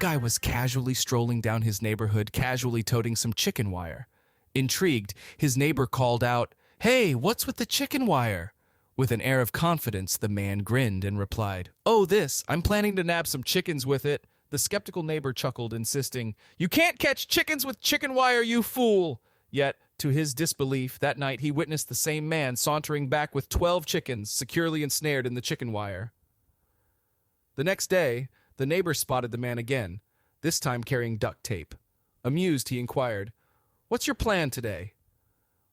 guy was casually strolling down his neighborhood, casually toting some chicken wire. Intrigued, his neighbor called out, "Hey, what's with the chicken wire?" With an air of confidence, the man grinned and replied, "Oh, this, I'm planning to nab some chickens with it." The skeptical neighbor chuckled, insisting, "You can't catch chickens with chicken wire, you fool!" Yet, to his disbelief, that night he witnessed the same man sauntering back with 12 chickens securely ensnared in the chicken wire. The next day, the neighbor spotted the man again, this time carrying duct tape. Amused, he inquired, "What's your plan today?"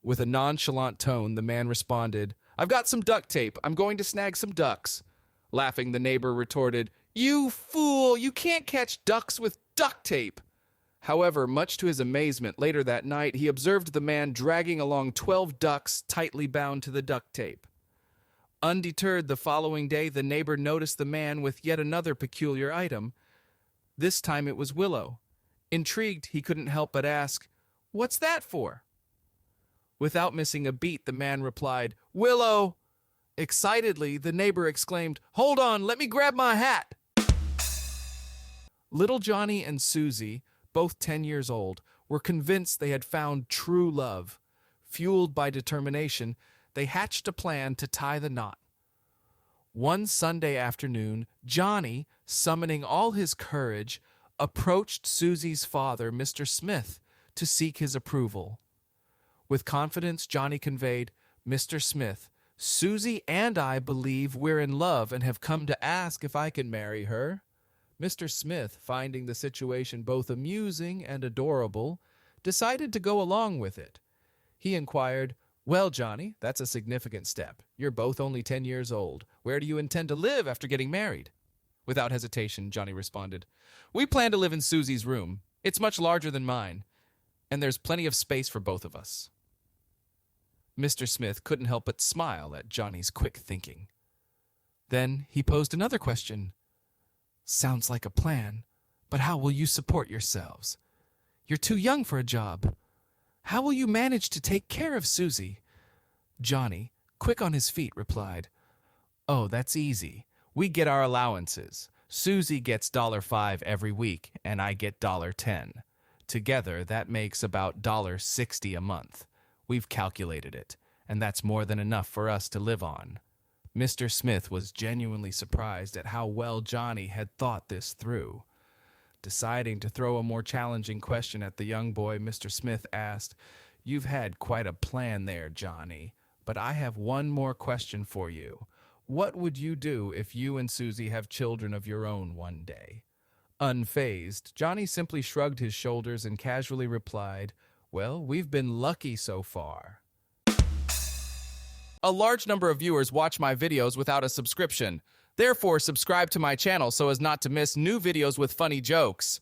With a nonchalant tone, the man responded, "I've got some duct tape. I'm going to snag some ducks." Laughing, the neighbor retorted, "You fool! You can't catch ducks with duct tape." However, much to his amazement, later that night, he observed the man dragging along 12 ducks tightly bound to the duct tape. Undeterred, the following day, the neighbor noticed the man with yet another peculiar item. This time it was willow. Intrigued, he couldn't help but ask, "What's that for?" Without missing a beat, the man replied, "Willow!" Excitedly, the neighbor exclaimed, "Hold on, let me grab my hat!" Little Johnny and Susie, both 10 years old, were convinced they had found true love. Fueled by determination, they hatched a plan to tie the knot. One Sunday afternoon, Johnny, summoning all his courage, approached Susie's father, Mr. Smith, to seek his approval. With confidence, Johnny conveyed, "Mr. Smith, Susie and I believe we're in love and have come to ask if I can marry her." Mr. Smith, finding the situation both amusing and adorable, decided to go along with it. He inquired, "Well, Johnny, that's a significant step. You're both only 10 years old. Where do you intend to live after getting married?" Without hesitation, Johnny responded, "We plan to live in Susie's room. It's much larger than mine, and there's plenty of space for both of us." Mr. Smith couldn't help but smile at Johnny's quick thinking. Then he posed another question. "Sounds like a plan, but how will you support yourselves? You're too young for a job. How will you manage to take care of Susie?" Johnny, quick on his feet, replied, "Oh, that's easy. We get our allowances. Susie gets $5 every week, and I get $10. Together, that makes about $60 a month. We've calculated it, and that's more than enough for us to live on." Mr. Smith was genuinely surprised at how well Johnny had thought this through. Deciding to throw a more challenging question at the young boy, Mr. Smith asked, "You've had quite a plan there, Johnny, but I have one more question for you. What would you do if you and Susie have children of your own one day?" Unfazed, Johnny simply shrugged his shoulders and casually replied, "Well, we've been lucky so far." A large number of viewers watch my videos without a subscription. Therefore, subscribe to my channel so as not to miss new videos with funny jokes.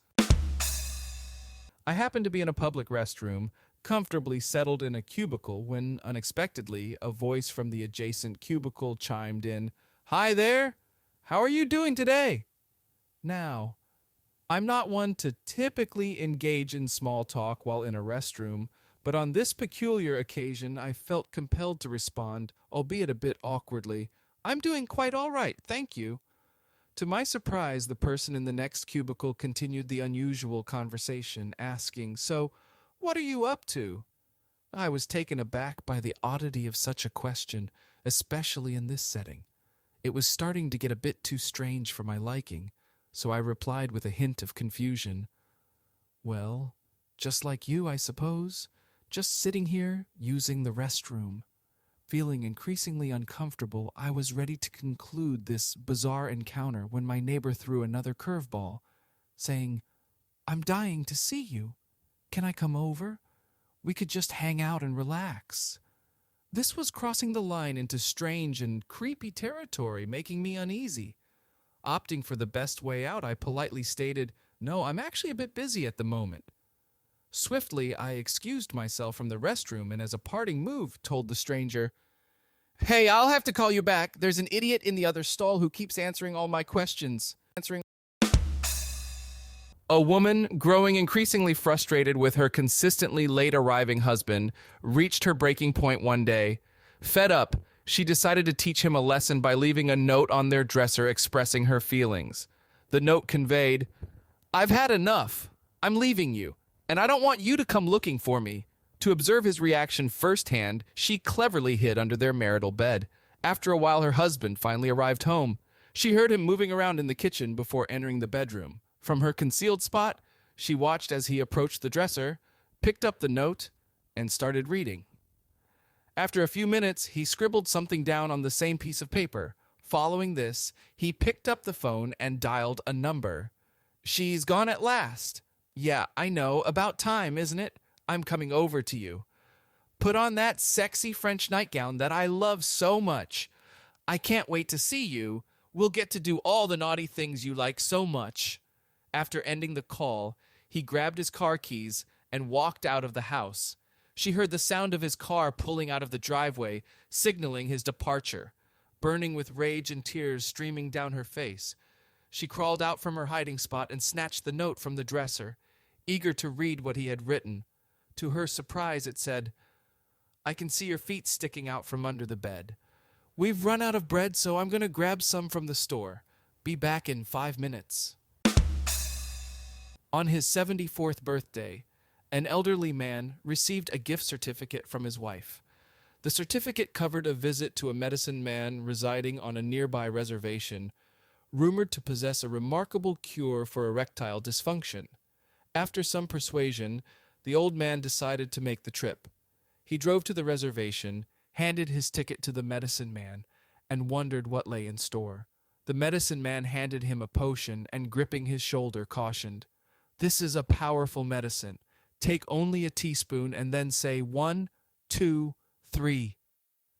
I happened to be in a public restroom, comfortably settled in a cubicle, when unexpectedly a voice from the adjacent cubicle chimed in, "Hi there! How are you doing today?" Now, I'm not one to typically engage in small talk while in a restroom, but on this peculiar occasion I felt compelled to respond, albeit a bit awkwardly, "I'm doing quite all right, thank you." To my surprise, the person in the next cubicle continued the unusual conversation, asking, "So, what are you up to?" I was taken aback by the oddity of such a question, especially in this setting. It was starting to get a bit too strange for my liking, so I replied with a hint of confusion, "Well, just like you, I suppose. Just sitting here, using the restroom." Feeling increasingly uncomfortable, I was ready to conclude this bizarre encounter when my neighbor threw another curveball, saying, "I'm dying to see you. Can I come over? We could just hang out and relax." This was crossing the line into strange and creepy territory, making me uneasy. Opting for the best way out, I politely stated, "No, I'm actually a bit busy at the moment." Swiftly, I excused myself from the restroom and as a parting move told the stranger, "Hey, I'll have to call you back. There's an idiot in the other stall who keeps answering all my questions." A woman, growing increasingly frustrated with her consistently late-arriving husband, reached her breaking point one day. Fed up, she decided to teach him a lesson by leaving a note on their dresser expressing her feelings. The note conveyed, I've had enough. I'm leaving you, and I don't want you to come looking for me. To observe his reaction firsthand, she cleverly hid under their marital bed. After a while, her husband finally arrived home. She heard him moving around in the kitchen before entering the bedroom. From her concealed spot, she watched as he approached the dresser, picked up the note, and started reading. After a few minutes, he scribbled something down on the same piece of paper. Following this, he picked up the phone and dialed a number. She's gone at last. Yeah, I know. About time, isn't it? I'm coming over to you. Put on that sexy French nightgown that I love so much. I can't wait to see you. We'll get to do all the naughty things you like so much. After ending the call, he grabbed his car keys and walked out of the house. She heard the sound of his car pulling out of the driveway, signaling his departure. Burning with rage and tears streaming down her face, she crawled out from her hiding spot and snatched the note from the dresser, eager to read what he had written. To her surprise, it said, I can see your feet sticking out from under the bed. We've run out of bread, so I'm going to grab some from the store. Be back in 5 minutes. On his 74th birthday, an elderly man received a gift certificate from his wife. The certificate covered a visit to a medicine man residing on a nearby reservation, rumored to possess a remarkable cure for erectile dysfunction. After some persuasion, the old man decided to make the trip. He drove to the reservation, handed his ticket to the medicine man, and wondered what lay in store. The medicine man handed him a potion and, gripping his shoulder, cautioned, This is a powerful medicine. Take only a teaspoon and then say 1, 2, 3.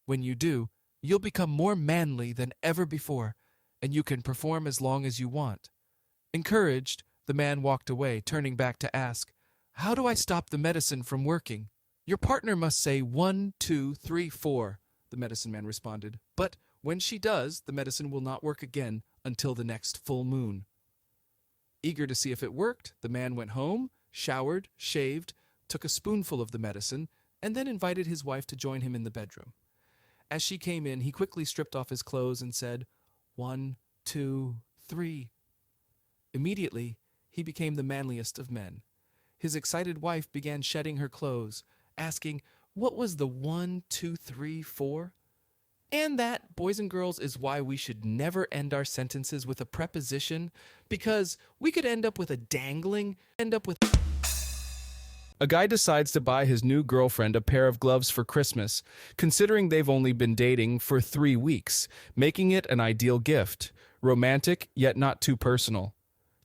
When you do, you'll become more manly than ever before, and you can perform as long as you want. Encouraged, the man walked away, turning back to ask, How do I stop the medicine from working? Your partner must say 1, 2, 3, 4, the medicine man responded. But when she does, the medicine will not work again until the next full moon. Eager to see if it worked, the man went home, showered, shaved, took a spoonful of the medicine, and then invited his wife to join him in the bedroom. As she came in, he quickly stripped off his clothes and said, 1, 2, 3. Immediately, he became the manliest of men. His excited wife began shedding her clothes, asking, What was the 1, 2, 3 for? And that, boys and girls, is why we should never end our sentences with a preposition, because we could end up with a dangling, A guy decides to buy his new girlfriend a pair of gloves for Christmas, considering they've only been dating for 3 weeks, making it an ideal gift, romantic yet not too personal.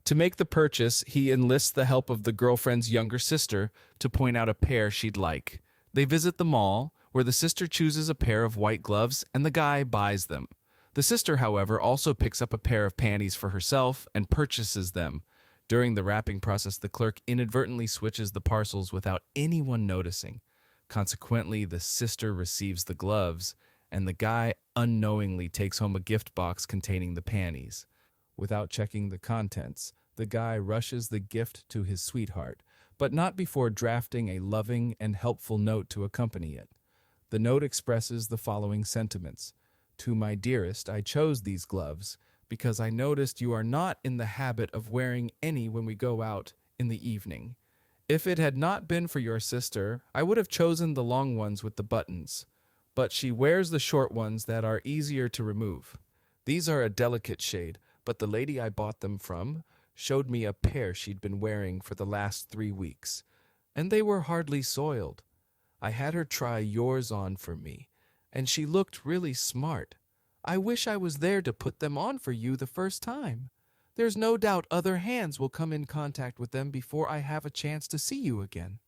To make the purchase, he enlists the help of the girlfriend's younger sister to point out a pair she'd like. They visit the mall, where the sister chooses a pair of white gloves and the guy buys them. The sister, however, also picks up a pair of panties for herself and purchases them. During the wrapping process, the clerk inadvertently switches the parcels without anyone noticing. Consequently, the sister receives the gloves, and the guy unknowingly takes home a gift box containing the panties. Without checking the contents, the guy rushes the gift to his sweetheart, but not before drafting a loving and helpful note to accompany it. The note expresses the following sentiments. To my dearest, I chose these gloves because I noticed you are not in the habit of wearing any when we go out in the evening. If it had not been for your sister, I would have chosen the long ones with the buttons, but she wears the short ones that are easier to remove. These are a delicate shade, but the lady I bought them from showed me a pair she'd been wearing for the last 3 weeks, and they were hardly soiled. I had her try yours on for me, and she looked really smart. I wish I was there to put them on for you the first time. There's no doubt other hands will come in contact with them before I have a chance to see you again.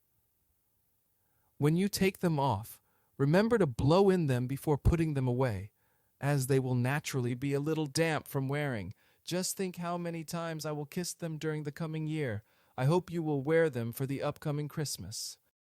When you take them off, remember to blow in them before putting them away, as they will naturally be a little damp from wearing. Just think how many times I will kiss them during the coming year. I hope you will wear them for the upcoming Christmas.